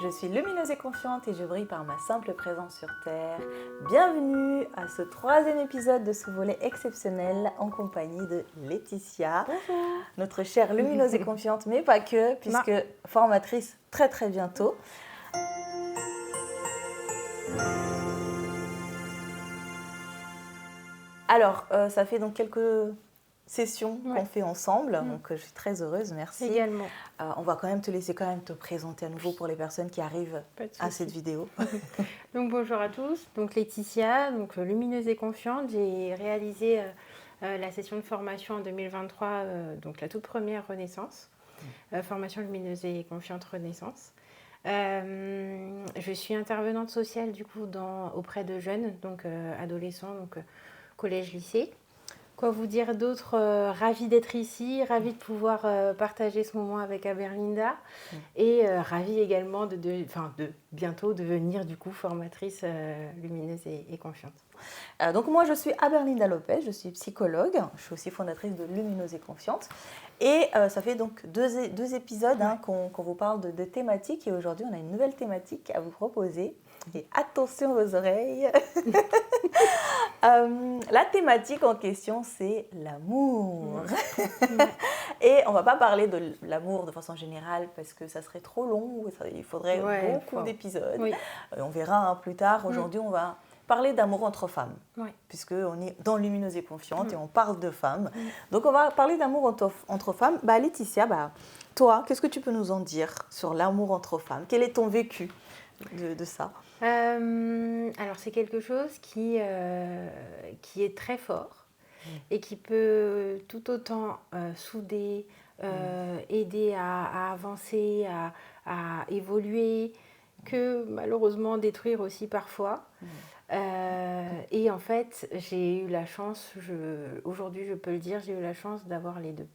je suis lumineuse et confiante et je brille par ma simple présence sur Terre. Bienvenue à ce 3e épisode de ce volet exceptionnel en compagnie de Laetitia. Bonjour. Notre chère lumineuse et confiante, mais pas que, puisque formatrice très bientôt. Alors, ça fait donc quelques sessions qu'on fait ensemble, donc je suis très heureuse, merci. Également. On va quand même te laisser te présenter à nouveau pour les personnes qui arrivent à cette vidéo. Donc bonjour à tous, donc Laetitia, donc lumineuse et confiante. J'ai réalisé la session de formation en 2023, donc la toute première Renaissance, formation lumineuse et confiante Renaissance. Je suis intervenante sociale du coup auprès de jeunes, donc adolescents, donc collège-lycée. Quoi vous dire d'autre? Ravie d'être ici, ravie de pouvoir partager ce moment avec Aberlinda et ravie également de bientôt devenir du coup formatrice lumineuse et confiante. Donc moi je suis Aberlinda Lopez, je suis psychologue, je suis aussi fondatrice de Lumineuse et Confiante et ça fait donc deux épisodes qu'on vous parle de thématiques et aujourd'hui on a une nouvelle thématique à vous proposer et attention vos oreilles. La thématique en question c'est l'amour et on va pas parler de l'amour de façon générale parce que ça serait trop long, il faudrait beaucoup d'épisodes, on verra plus tard. Aujourd'hui on va parler d'amour entre femmes, puisqu'on est dans Lumineuse et Confiante et on parle de femmes. Donc, on va parler d'amour entre femmes. Laetitia, toi, qu'est-ce que tu peux nous en dire sur l'amour entre femmes? Quel est ton vécu de ça? Alors, c'est quelque chose qui est très fort et qui peut tout autant souder, aider à avancer, à évoluer, que malheureusement détruire aussi parfois. Et en fait, j'ai eu la chance, aujourd'hui je peux le dire, j'ai eu la chance d'avoir les deux.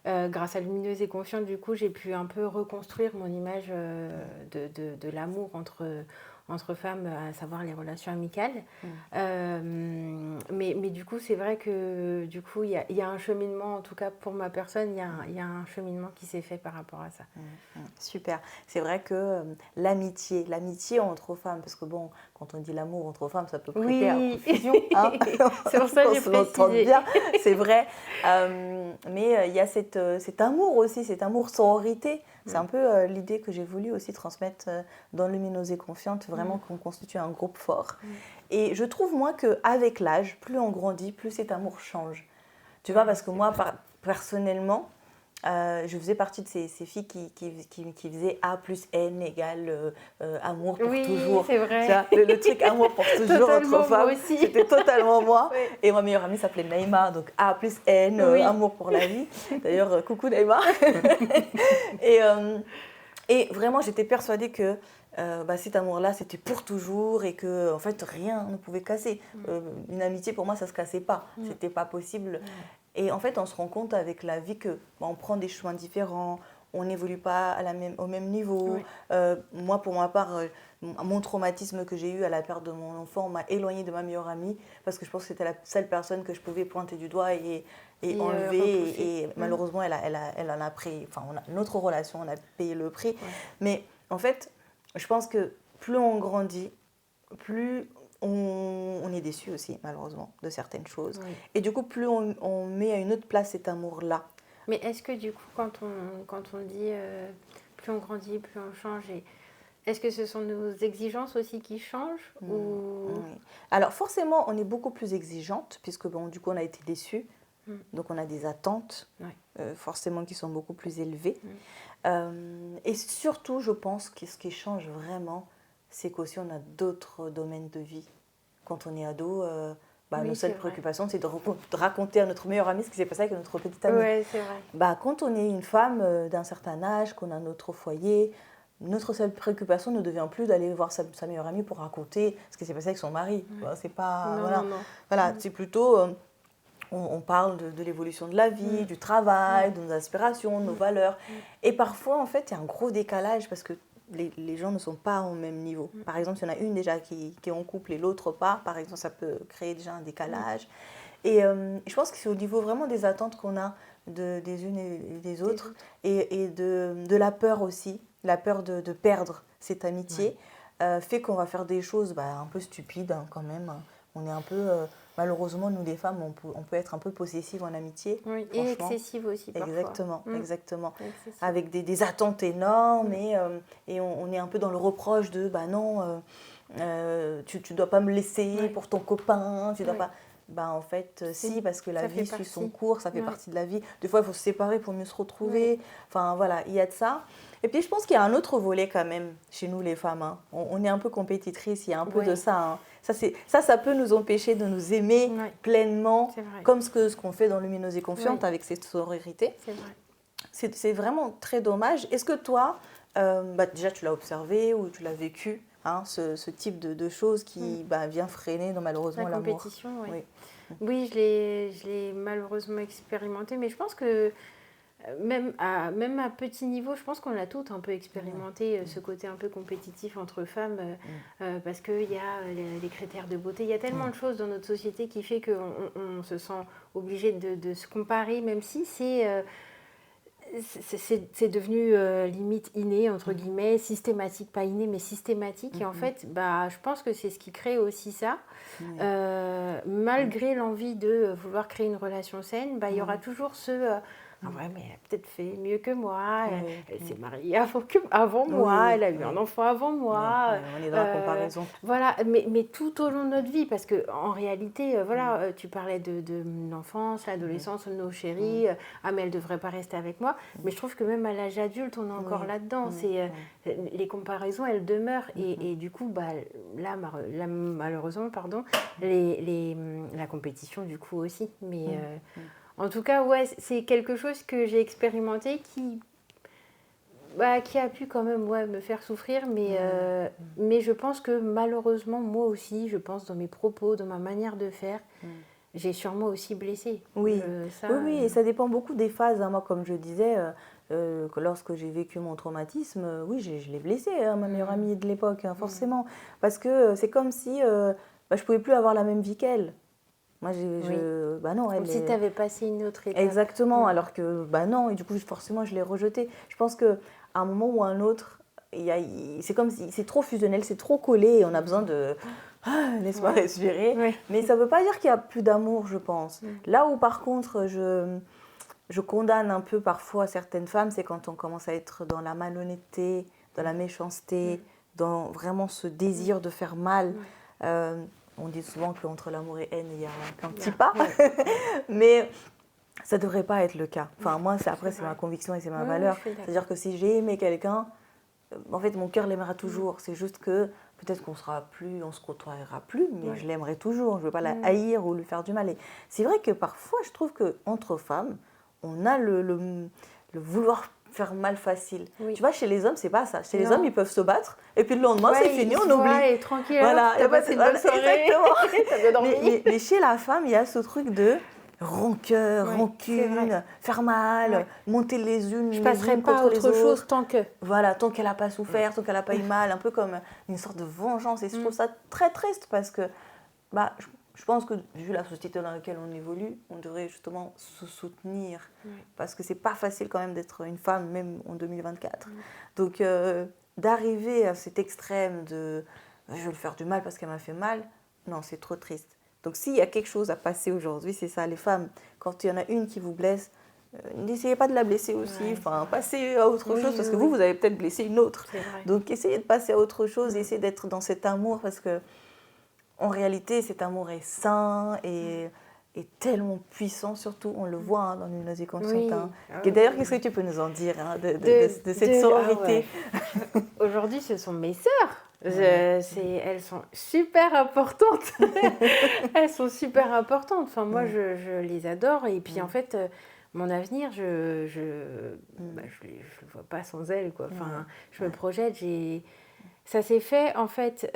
Grâce à Lumineuse et Confiante, du coup, j'ai pu un peu reconstruire mon image de l'amour entre femmes, à savoir les relations amicales. Mais du coup, c'est vrai que du coup, il y a un cheminement, en tout cas pour ma personne, il y a un cheminement qui s'est fait par rapport à ça. Super. C'est vrai que l'amitié entre femmes, parce que bon, quand on dit l'amour entre femmes, ça peut prêter à confusion. Hein. C'est pour ça que j'ai précisé. Bien, c'est vrai. Mais il y a cet amour aussi, cet amour sororité. C'est un peu l'idée que j'ai voulu aussi transmettre dans Lumineuse et Confiante, vraiment qu'on constitue un groupe fort. Et je trouve, moi, qu'avec l'âge, plus on grandit, plus cet amour change. Tu vois, parce que moi, personnellement, je faisais partie de ces filles qui faisaient A plus N égale amour pour toujours. Oui, c'est vrai. Le truc amour pour toujours entre femmes, c'était totalement moi. Oui. Et ma meilleure amie s'appelait Naïma, donc A plus N, amour pour la vie. D'ailleurs, coucou Naïma. Et vraiment, j'étais persuadée que cet amour-là, c'était pour toujours et que en fait, rien ne pouvait casser. Une amitié, pour moi, ça ne se cassait pas. C'était pas possible. Et en fait, on se rend compte avec la vie que on prend des chemins différents, on n'évolue pas au même niveau. Moi, pour ma part, mon traumatisme que j'ai eu à la perte de mon enfant m'a éloignée de ma meilleure amie parce que je pense que c'était la seule personne que je pouvais pointer du doigt et enlever. Et malheureusement, elle en a pris. Enfin, notre relation, on a payé le prix. Mais en fait, je pense que plus on grandit, plus on est déçu aussi, malheureusement, de certaines choses. Et du coup, plus on met à une autre place cet amour-là. Mais est-ce que du coup, quand on dit plus on grandit, plus on change, est-ce que ce sont nos exigences aussi qui changent ou... Alors forcément, on est beaucoup plus exigeante, puisque du coup, on a été déçus. Donc on a des attentes, forcément, qui sont beaucoup plus élevées. Et surtout, je pense que ce qui change vraiment, c'est qu'aussi on a d'autres domaines de vie. Quand on est ado, nos seules préoccupations, c'est de raconter à notre meilleure amie ce qui s'est passé avec notre petite amie. Oui, c'est vrai. Quand on est une femme d'un certain âge, qu'on a notre foyer, notre seule préoccupation ne devient plus d'aller voir sa meilleure amie pour raconter ce qui s'est passé avec son mari. C'est pas... Voilà, c'est plutôt... On parle de l'évolution de la vie, du travail, de nos aspirations, de nos valeurs. Et parfois, en fait, il y a un gros décalage parce que les gens ne sont pas au même niveau. Par exemple, s'il y en a une déjà qui est en couple et l'autre pas, par exemple, ça peut créer déjà un décalage. Et je pense que c'est au niveau vraiment des attentes qu'on a des unes et des autres et de la peur aussi la peur de perdre cette amitié fait qu'on va faire des choses un peu stupides quand même. On est un peu, malheureusement, nous les femmes, on peut être un peu possessives en amitié. Oui, et excessives aussi parfois. Exactement. Avec des attentes énormes et on est un peu dans le reproche de non, tu ne dois pas me laisser pour ton copain, tu dois pas... en fait, si, parce que la vie suit son cours, ça fait partie de la vie. Des fois, il faut se séparer pour mieux se retrouver. Enfin, voilà, il y a de ça. Et puis, je pense qu'il y a un autre volet quand même chez nous, les femmes. Hein. On est un peu compétitrices, il y a un peu de ça. Hein. Ça peut nous empêcher de nous aimer pleinement, comme ce qu'on fait dans Lumineuse et Confiante avec cette sororité. C'est vrai. C'est vraiment très dommage. Est-ce que toi, déjà, tu l'as observé ou tu l'as vécu ce type de choses qui vient freiner malheureusement l'amour. La compétition, oui, je l'ai malheureusement expérimenté, mais je pense que même à petit niveau, je pense qu'on l'a toutes un peu expérimenté, ce côté un peu compétitif entre femmes, parce qu'il y a les critères de beauté. Il y a tellement de choses dans notre société qui fait qu'on se sent obligé de se comparer, même si c'est devenu limite inné, entre guillemets, systématique, pas inné, mais systématique. Et en fait, je pense que c'est ce qui crée aussi ça. Malgré l'envie de vouloir créer une relation saine, il y aura toujours ah ouais, mais elle a peut-être fait mieux que moi, elle s'est mariée avant moi, elle a eu un enfant avant moi. On est dans la comparaison. Voilà, mais tout au long de notre vie, parce qu'en réalité, tu parlais de l'enfance, l'adolescence, nos chéris, mais elle ne devrait pas rester avec moi. Mais je trouve que même à l'âge adulte, on est encore là-dedans. Les comparaisons, elles demeurent. Et du coup, là, malheureusement, la compétition, du coup, aussi. Mais... en tout cas, c'est quelque chose que j'ai expérimenté qui a pu quand même me faire souffrir, mais je pense que malheureusement, moi aussi, je pense dans mes propos, dans ma manière de faire, j'ai sûrement aussi blessé. Oui, et ça dépend beaucoup des phases. Moi, comme je disais, que lorsque j'ai vécu mon traumatisme, je l'ai blessée, ma meilleure amie de l'époque, forcément. Parce que c'est comme si je ne pouvais plus avoir la même vie qu'elle. Moi, non, comme si tu avais passé une autre étape. Exactement, alors que non, et du coup, forcément, je l'ai rejeté. Je pense qu'à un moment ou à un autre, c'est comme si c'est trop fusionnel, c'est trop collé, et on a besoin de... laisse-moi respirer. Mais ça ne veut pas dire qu'il n'y a plus d'amour, je pense. Là où, par contre, je condamne un peu parfois certaines femmes, c'est quand on commence à être dans la malhonnêteté, dans la méchanceté, dans vraiment ce désir de faire mal. On dit souvent qu'entre l'amour et haine, il n'y a qu'un petit pas. Mais ça ne devrait pas être le cas. Enfin, moi, c'est ma conviction et c'est ma valeur. C'est-à-dire que si j'ai aimé quelqu'un, en fait, mon cœur l'aimera toujours. C'est juste que peut-être qu'on se côtoiera plus, mais je l'aimerai toujours. Je ne veux pas la haïr ou lui faire du mal. Et c'est vrai que parfois, je trouve qu'entre femmes, on a le vouloir faire mal facile. Tu vois, chez les hommes, c'est pas ça. Chez les hommes, ils peuvent se battre et puis le lendemain, c'est fini, on oublie. Ouais, tranquille, voilà, t'as passé une bonne soirée. Exactement. mais chez la femme, il y a ce truc de rancœur, rancune, faire mal, monter les unes. Je passerai pas à autre chose tant que. Voilà, tant qu'elle n'a pas souffert, tant qu'elle n'a pas eu mal, un peu comme une sorte de vengeance. Et je trouve ça très triste parce que je pense que, vu la société dans laquelle on évolue, on devrait justement se soutenir. Parce que c'est pas facile quand même d'être une femme, même en 2024. Donc, d'arriver à cet extrême de je vais lui faire du mal parce qu'elle m'a fait mal, non, c'est trop triste. Donc, s'il y a quelque chose à passer aujourd'hui, c'est ça, les femmes. Quand il y en a une qui vous blesse, n'essayez pas de la blesser aussi. Enfin, passez à autre chose parce que vous avez peut-être blessé une autre. Donc, essayez de passer à autre chose, essayez d'être dans cet amour parce que en réalité, cet amour est sain et tellement puissant, surtout, on le voit dans Lumineuse et Confiante. D'ailleurs, qu'est-ce que tu peux nous en dire de cette sororité? Aujourd'hui, ce sont mes sœurs. Elles sont super importantes. Elles sont super importantes. Enfin, moi, je les adore. Et puis, en fait, mon avenir, je le vois pas sans elles, quoi. Enfin, je me projette, Ça s'est fait, en fait,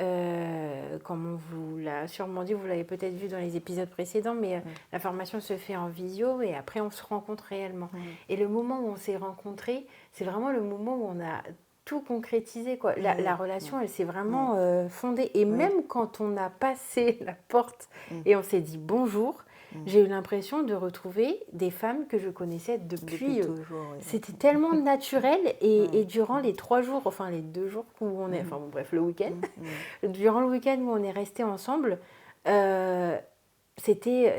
comme on vous l'a sûrement dit, vous l'avez peut-être vu dans les épisodes précédents, mais la formation se fait en visio et après on se rencontre réellement. Et le moment où on s'est rencontrés, c'est vraiment le moment où on a tout concrétisé, quoi. La relation, elle s'est vraiment fondée. Et même quand on a passé la porte et on s'est dit bonjour, j'ai eu l'impression de retrouver des femmes que je connaissais depuis toujours. Oui. C'était tellement naturel et durant les 3 jours, enfin les 2 jours où on est, enfin bon, bref, le week-end, durant le week-end où on est restés ensemble, c'était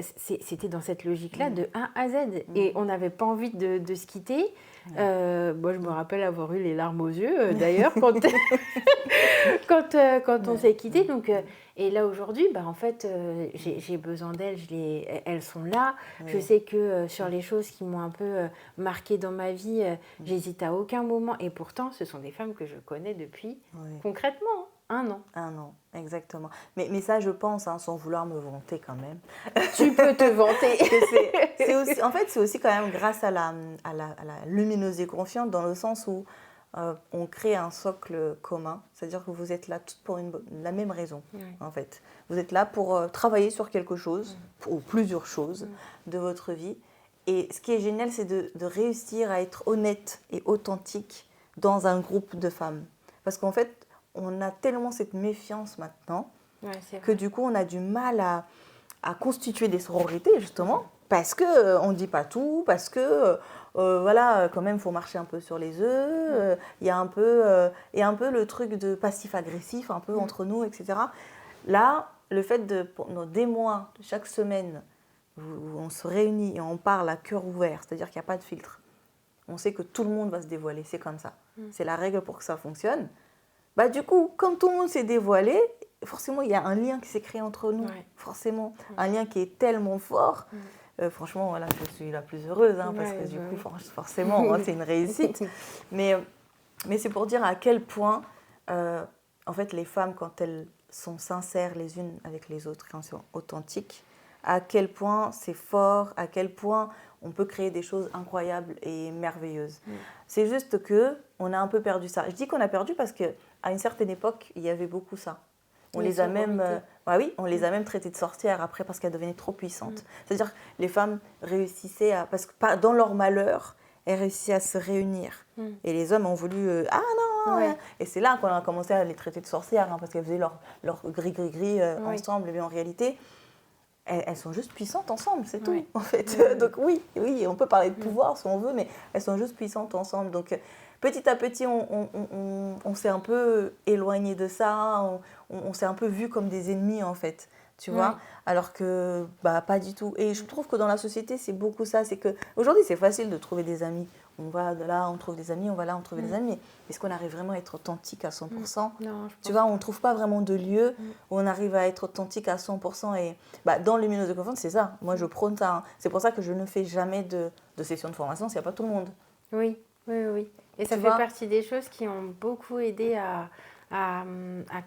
dans cette logique-là de A à Z. Et on n'avait pas envie de se quitter. Moi, je me rappelle avoir eu les larmes aux yeux, d'ailleurs, quand on s'est quitté. Donc, et là, aujourd'hui, en fait, j'ai besoin d'elles. Elles sont là. Je sais que sur les choses qui m'ont un peu marquée dans ma vie, j'hésite à aucun moment. Et pourtant, ce sont des femmes que je connais depuis, concrètement, 1 an. 1 an, exactement. Mais ça, je pense, sans vouloir me vanter quand même. Tu peux te vanter. C'est aussi quand même grâce à la lumineuse et confiante, dans le sens où on crée un socle commun. C'est-à-dire que vous êtes là toutes pour la même raison, en fait. Vous êtes là pour travailler sur quelque chose, ou plusieurs choses de votre vie. Et ce qui est génial, c'est de réussir à être honnête et authentique dans un groupe de femmes. Parce qu'en fait, on a tellement cette méfiance maintenant que du coup, on a du mal à constituer des sororités, justement, parce qu'on ne dit pas tout, parce que, voilà, quand même, il faut marcher un peu sur les œufs. Il y a un peu le truc de passif-agressif, un peu entre nous, etc. Là, le fait pendant des mois, chaque semaine, où on se réunit et on parle à cœur ouvert, c'est-à-dire qu'il n'y a pas de filtre. On sait que tout le monde va se dévoiler, c'est comme ça. C'est la règle pour que ça fonctionne. Du coup, comme tout le monde s'est dévoilé, forcément, il y a un lien qui s'est créé entre nous. Forcément, un lien qui est tellement fort. Franchement, voilà, je suis la plus heureuse, parce que du coup, forcément, c'est une réussite. Mais c'est pour dire à quel point, en fait, les femmes, quand elles sont sincères les unes avec les autres, quand elles sont authentiques, à quel point c'est fort, à quel point on peut créer des choses incroyables et merveilleuses. C'est juste qu'on a un peu perdu ça. Je dis qu'on a perdu parce qu'à une certaine époque, il y avait beaucoup ça. On les a même traitées de sorcières après parce qu'elles devenaient trop puissantes. C'est-à-dire que les femmes réussissaient parce que dans leur malheur, elles réussissaient à se réunir. Et les hommes ont voulu Et c'est là qu'on a commencé à les traiter de sorcières, parce qu'elles faisaient leur gris-gris-gris ensemble. Mais en réalité, elles sont juste puissantes ensemble, c'est tout, en fait. Donc oui, on peut parler de pouvoir si on veut, mais elles sont juste puissantes ensemble. Donc petit à petit, on s'est un peu éloigné de ça, on s'est un peu vu comme des ennemis, en fait, tu vois, alors que pas du tout. Et je trouve que dans la société, c'est beaucoup ça, c'est qu'aujourd'hui, c'est facile de trouver des amis. On va de là, on trouve des amis, on va là, on trouve des amis. Est-ce qu'on arrive vraiment à être authentique à 100% ? Non, tu vois, on ne trouve pas vraiment de lieu où on arrive à être authentique à 100%. Et dans Lumineuse et Confiante, c'est ça. Moi, je prône ça. C'est pour ça que je ne fais jamais de session de formation s'il n'y a pas tout le monde. Oui. Et ça fait partie des choses qui ont beaucoup aidé à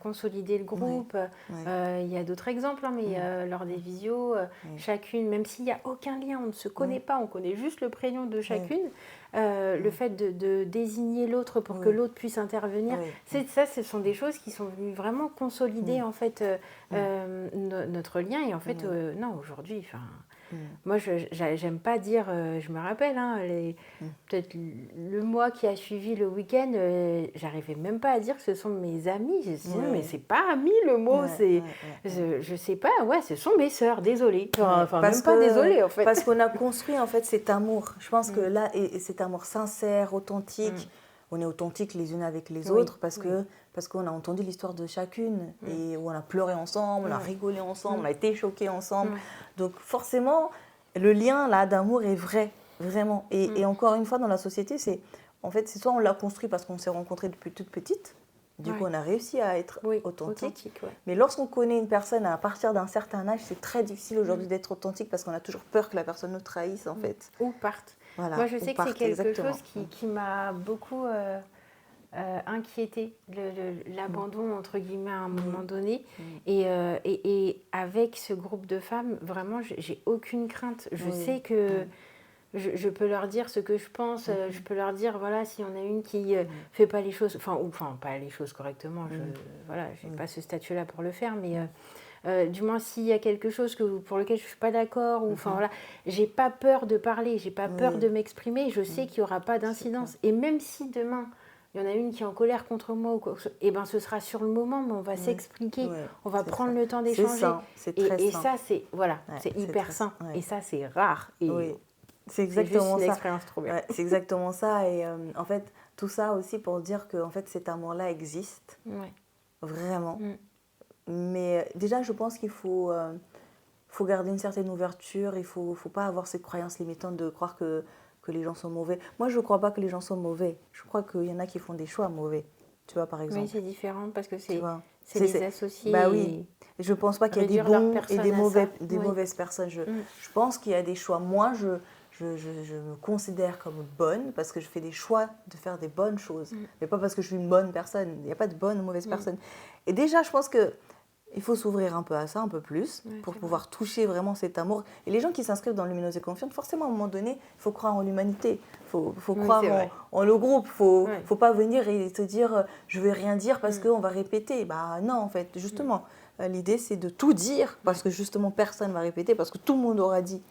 consolider le groupe. Il y a d'autres exemples, mais lors des visios, chacune, même s'il n'y a aucun lien, on ne se connaît pas, on connaît juste le prénom de chacune, le fait de désigner l'autre pour que l'autre puisse intervenir, ce sont des choses qui sont venues vraiment consolider en fait, notre lien. Et en fait, non, aujourd'hui, moi, j'aime pas dire, je me rappelle, peut-être le mois qui a suivi le week-end, j'arrivais même pas à dire que ce sont mes amis. Je me disais, non, mais c'est pas amis le mot, je sais pas, ce sont mes sœurs, désolée. Enfin, même pas désolée en fait. Parce qu'on a construit en fait cet amour. Je pense que là, et cet amour sincère, authentique, on est authentiques les unes avec les autres parce qu'on a entendu l'histoire de chacune et où on a pleuré ensemble, on a rigolé ensemble, on a été choqués ensemble. Donc forcément, le lien là d'amour est vrai, vraiment. Et encore une fois, dans la société, c'est soit on l'a construit parce qu'on s'est rencontrés depuis toute petite, du coup on a réussi à être authentique. Mais lorsqu'on connaît une personne à partir d'un certain âge, c'est très difficile aujourd'hui d'être authentique parce qu'on a toujours peur que la personne nous trahisse en fait. Ou parte. Voilà, moi, je sais que c'est quelque chose qui m'a beaucoup inquiétée, l'abandon, entre guillemets, à un moment donné. Et avec ce groupe de femmes, vraiment, j'ai aucune crainte. Je sais que je peux leur dire ce que je pense. Je peux leur dire, voilà, s'il y en a une qui ne fait pas les choses, enfin, pas les choses correctement. Je n'ai pas ce statut-là pour le faire, mais... du moins s'il y a quelque chose pour lequel je ne suis pas d'accord, j'ai pas peur de parler, j'ai pas peur de m'exprimer, je sais qu'il n'y aura pas d'incidence. Et même si demain il y en a une qui est en colère contre moi, ou quoi, et ben ce sera sur le moment, mais on va s'expliquer, on va prendre le temps d'échanger. C'est très et sain. ça, c'est hyper sain. Ouais. Et ça, c'est rare. Et c'est exactement juste une ça. expérience trop bien. Ouais, c'est exactement ça. Et en fait, tout ça aussi pour dire que en fait, cet amour-là existe. Ouais. Vraiment. Mais déjà, je pense qu'il faut garder une certaine ouverture. Il ne faut pas avoir cette croyance limitante de croire que les gens sont mauvais. Moi, je ne crois pas que les gens sont mauvais. Je crois qu'il y en a qui font des choix mauvais. Tu vois, par exemple. Oui, c'est différent parce que c'est les associés. Bah oui. Je ne pense pas qu'il y a des bons et des mauvaises personnes. Je pense qu'il y a des choix. Moi, je me considère comme bonne parce que je fais des choix de faire des bonnes choses. Mais pas parce que je suis une bonne personne. Il n'y a pas de bonne ou mauvaise personne. Et déjà, je pense qu'il faut s'ouvrir un peu à ça, un peu plus, pour pouvoir toucher vraiment cet amour. Et les gens qui s'inscrivent dans Lumineuse et Confiante, forcément, à un moment donné, il faut croire en l'humanité. Il faut croire en le groupe. Il ne faut pas venir et se dire « je ne vais rien dire parce qu'on va répéter ». Bah non, en fait, justement. L'idée, c'est de tout dire parce que justement, personne ne va répéter, parce que tout le monde aura dit.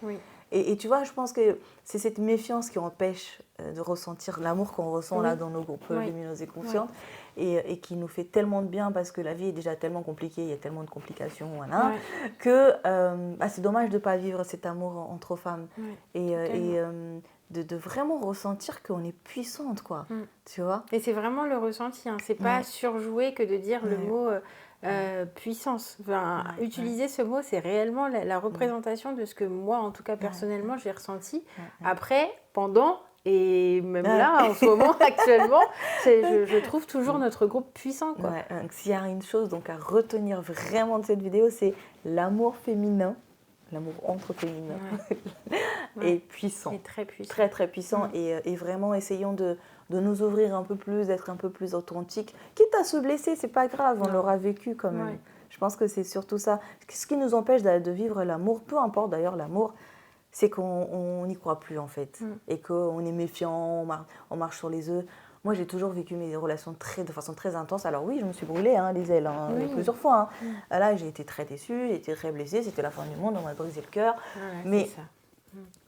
Et tu vois, je pense que c'est cette méfiance qui empêche de ressentir l'amour qu'on ressent là dans nos groupes Lumineuses et Confiantes et qui nous fait tellement de bien parce que la vie est déjà tellement compliquée, il y a tellement de complications, voilà, que c'est dommage de ne pas vivre cet amour entre femmes et de vraiment ressentir qu'on est puissante, quoi, tu vois. Et c'est vraiment le ressenti, hein. C'est pas surjoué que de dire le mot... puissance. Enfin, utiliser ce mot, c'est réellement la représentation de ce que moi, en tout cas personnellement, j'ai ressenti. Après, pendant et même là, en ce moment, actuellement, je trouve toujours notre groupe puissant, quoi. S'il y a une chose donc, à retenir vraiment de cette vidéo, c'est l'amour féminin, l'amour entre féminin, est puissant. Et très puissant. Très, très puissant. Et vraiment, essayons de nous ouvrir un peu plus, d'être un peu plus authentique. Quitte à se blesser, c'est pas grave, on l'aura vécu quand même. Je pense que c'est surtout ça. Ce qui nous empêche de vivre l'amour, peu importe d'ailleurs l'amour, c'est qu'on n'y croit plus en fait. Et qu'on est méfiant, on marche sur les œufs. Moi, j'ai toujours vécu mes relations de façon très intense. Alors oui, je me suis brûlée les ailes plusieurs fois. Là, j'ai été très déçue, j'ai été très blessée. C'était la fin du monde, on m'a brisé le cœur. Mais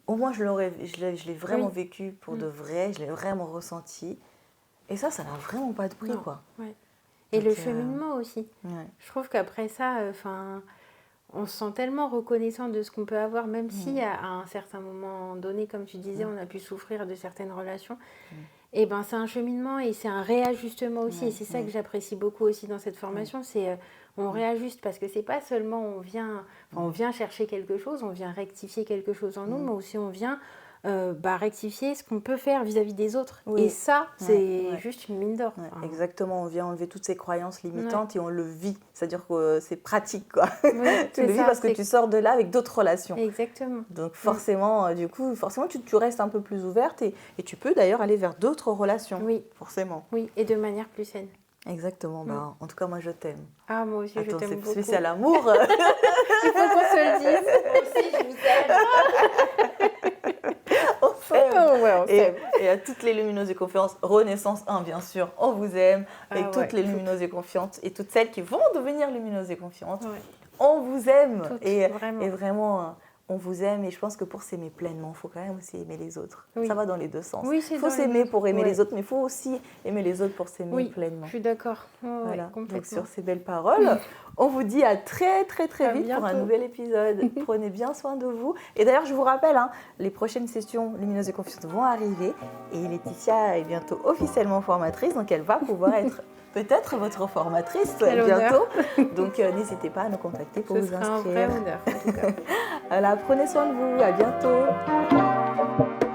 au moins, je l'ai vraiment vécu pour de vrai. Je l'ai vraiment ressenti. Et ça n'a vraiment pas de prix, quoi. Et donc, le cheminement aussi. Je trouve qu'après ça, on se sent tellement reconnaissant de ce qu'on peut avoir, même si à un certain moment donné, comme tu disais, on a pu souffrir de certaines relations. Et ben, c'est un cheminement et c'est un réajustement aussi. Et c'est ça que j'apprécie beaucoup aussi dans cette formation, c'est on réajuste parce que c'est pas seulement on vient chercher quelque chose, on vient rectifier quelque chose en nous, mais aussi on vient rectifier ce qu'on peut faire vis-à-vis des autres. Et ça, c'est juste une mine d'or. Exactement, on vient enlever toutes ces croyances limitantes et on le vit. C'est-à-dire que c'est pratique, quoi. Tu le vis parce que tu sors de là avec d'autres relations. Exactement. Donc forcément, du coup, tu restes un peu plus ouverte et tu peux d'ailleurs aller vers d'autres relations. Oui. Forcément. Oui, et de manière plus saine. Exactement. En tout cas, moi, je t'aime. Ah, moi aussi, je t'aime beaucoup. C'est spécial amour. Il faut qu'on se le dise. Moi aussi, je vous aime. On s'aime. Et à toutes les lumineuses et confiantes, Renaissance 1, bien sûr, on vous aime. Et toutes les lumineuses et confiantes et toutes celles qui vont devenir lumineuses et confiantes, on vous aime. Et vraiment, on vous aime. Et je pense que pour s'aimer pleinement, il faut quand même aussi aimer les autres. Ça va dans les deux sens. Il faut s'aimer pour aimer les autres, mais il faut aussi aimer les autres pour s'aimer pleinement. Je suis d'accord. Voilà. Donc sur ces belles paroles, on vous dit à très très très vite pour un nouvel épisode. Prenez bien soin de vous. Et d'ailleurs, je vous rappelle, les prochaines sessions Lumineuses et Confiantes vont arriver. Et Laetitia est bientôt officiellement formatrice, donc elle va pouvoir être peut-être votre formatrice bientôt. Donc n'hésitez pas à nous contacter pour vous inscrire. Ce sera un vrai honneur, en tout cas. Voilà, prenez soin de vous. À bientôt.